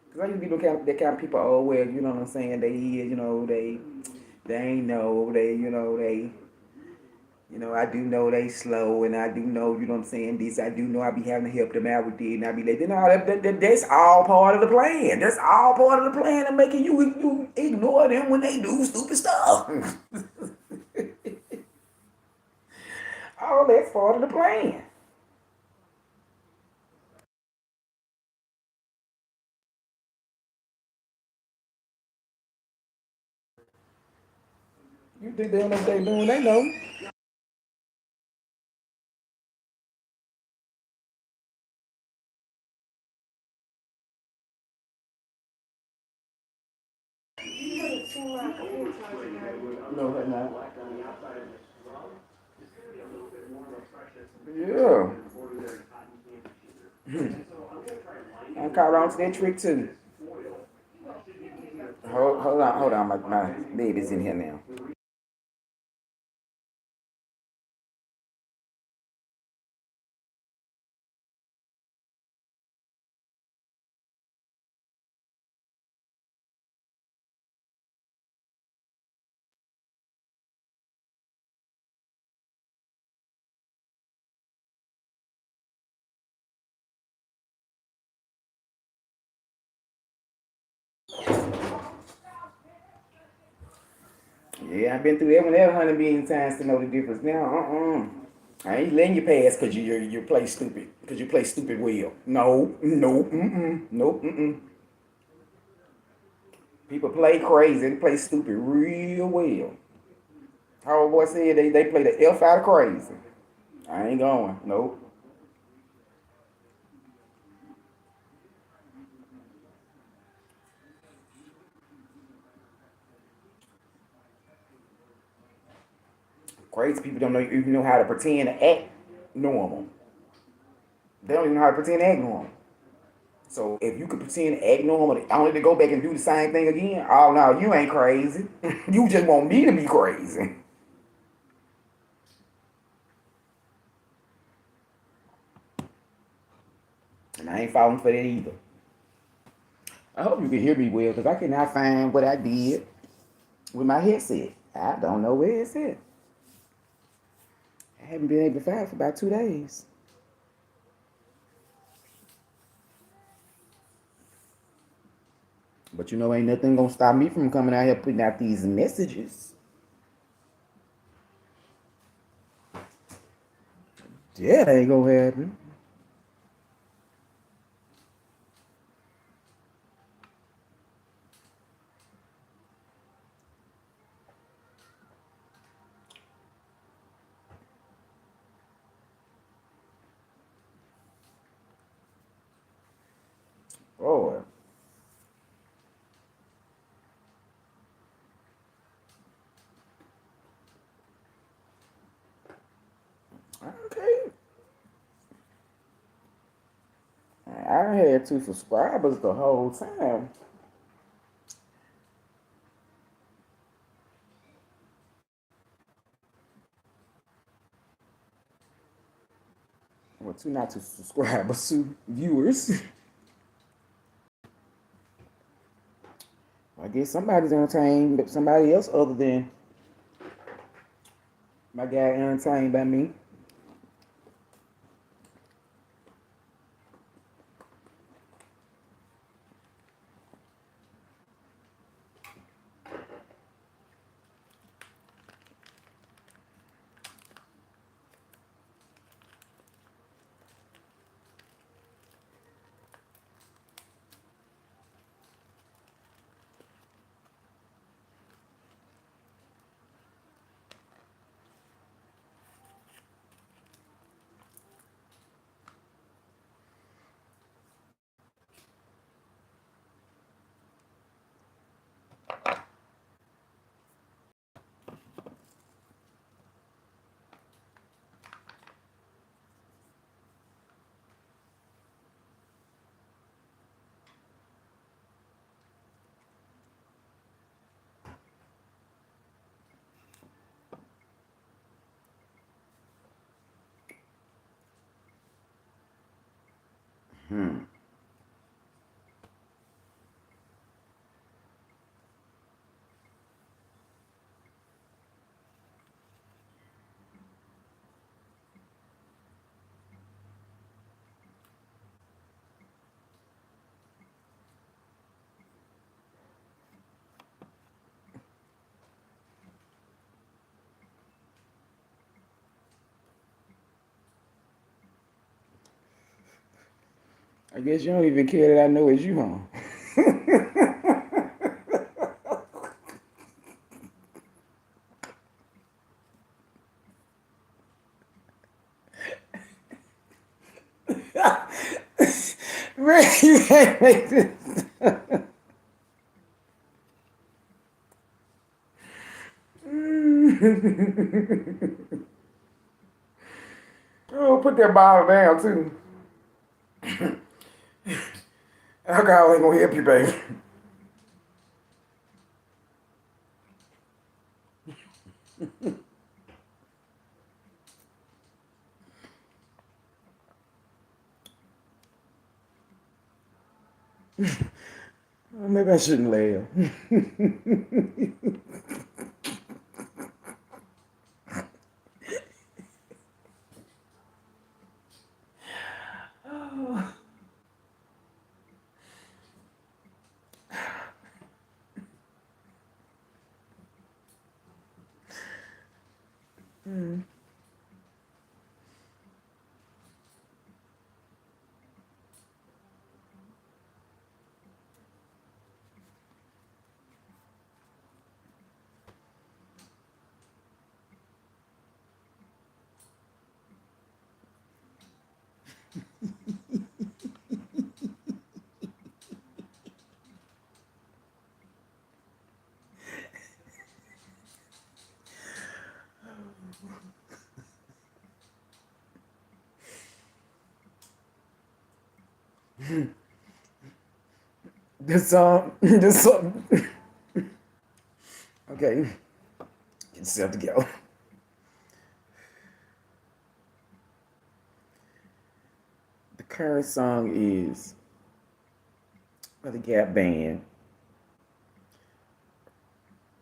Because I used to be that kind of people, oh, well, you know what I'm saying, they ain't know, I do know they slow, and I do know, you know what I'm saying, this, I do know I be having to help them out with this, and I be like, that's all part of the plan. That's all part of the plan of making you ignore them when they do stupid stuff. All that's part of the plan. You think they don't know what they doing, they know. No, they're not. Yeah. I caught on to that trick too. Hold on. My baby's in here now. Yeah, I've been through that one ever 100 million times to know the difference. Now, I ain't letting you pass because you play stupid. Because you play stupid well. No, no, nope, People play crazy and play stupid real well. How old boy said they play the F out of crazy. I ain't going. Nope. Crazy people don't even know how to pretend to act normal. They don't even know how to pretend to act normal. So if you could pretend to act normal, only to go back and do the same thing again, oh no, you ain't crazy. You just want me to be crazy. And I ain't falling for that either. I hope you can hear me well because I cannot find what I did with my headset. I don't know where it's at. I haven't been able to find it for about 2 days. But ain't nothing gonna stop me from coming out here putting out these messages. Yeah, that ain't gonna happen. had 2 subscribers the whole time. Well, not 2 subscribers, 2 viewers. I guess somebody's entertained, but somebody else other than my guy entertained by me. Hmm. I guess you don't even care that I know it's you, huh? Man, you can't make this. Oh, put that bottle down too. Alcohol ain't gonna help you, baby. Maybe I shouldn't laugh. This song. Okay, get yourself together. The current song is by the Gap Band,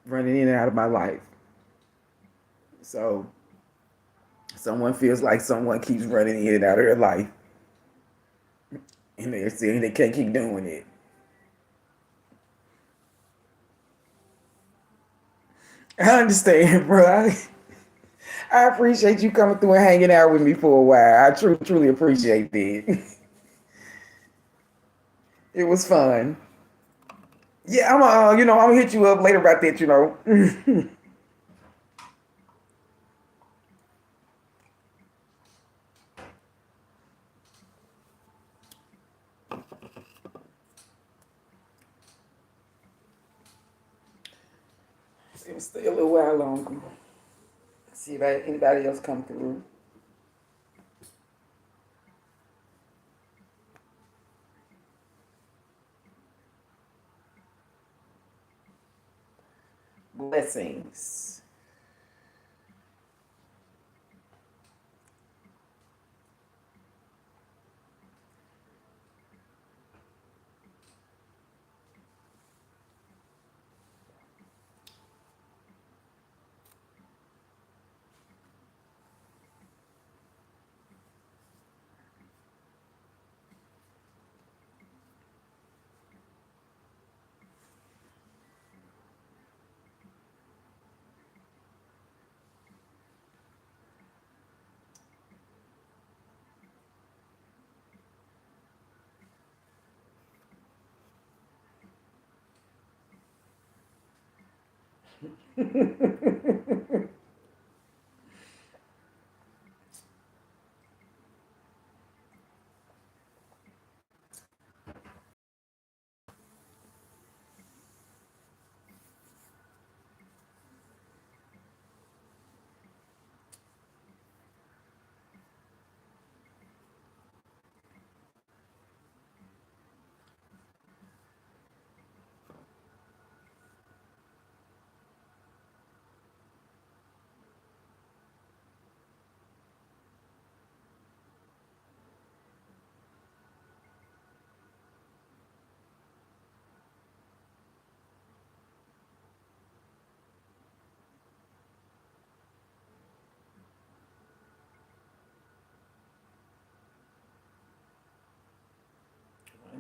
"Running In and Out of My Life." So, someone feels like someone keeps running in and out of their life, and they're saying they can't keep doing it. I understand, bro. I appreciate you coming through and hanging out with me for a while. I truly appreciate it. It was fun. Yeah, I'm gonna hit you up later about that. It'll stay a little while longer. See if anybody else come through. Blessings.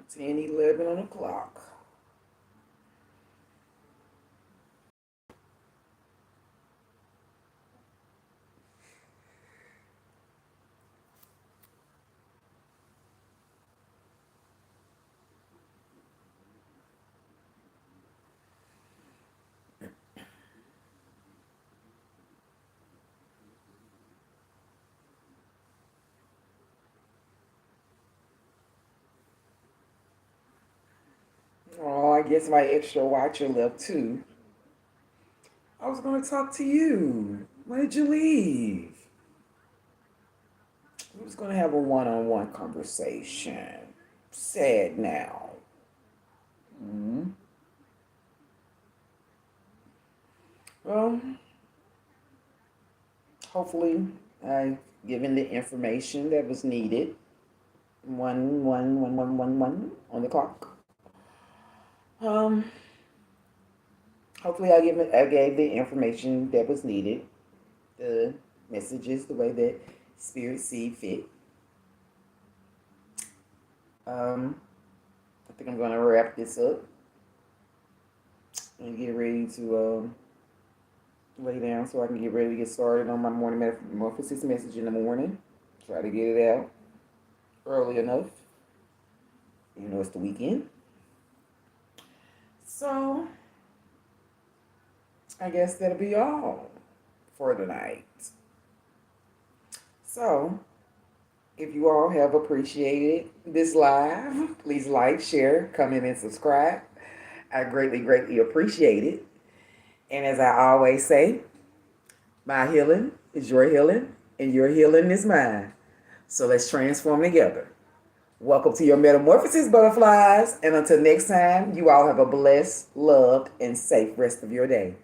Ten, 11 on the clock. Oh, I guess my extra watcher left too. I was going to talk to you. Why did you leave? We was going to have a one-on-one conversation. Sad now. Mm. Well, hopefully I've given the information that was needed. One on the clock. Um, hopefully I gave the information that was needed, the messages the way that Spirit see fit. I think I'm going to wrap this up and get ready to lay down so I can get ready to get started on my morning metamorphosis message in the morning. Try to get it out early enough. You know, it's the weekend. So, I guess that'll be all for tonight. So, if you all have appreciated this live, please like, share, comment, and subscribe. I greatly, greatly appreciate it. And as I always say, my healing is your healing, and your healing is mine. So let's transform together. Welcome to your metamorphosis, butterflies. And until next time, you all have a blessed, loved, and safe rest of your day.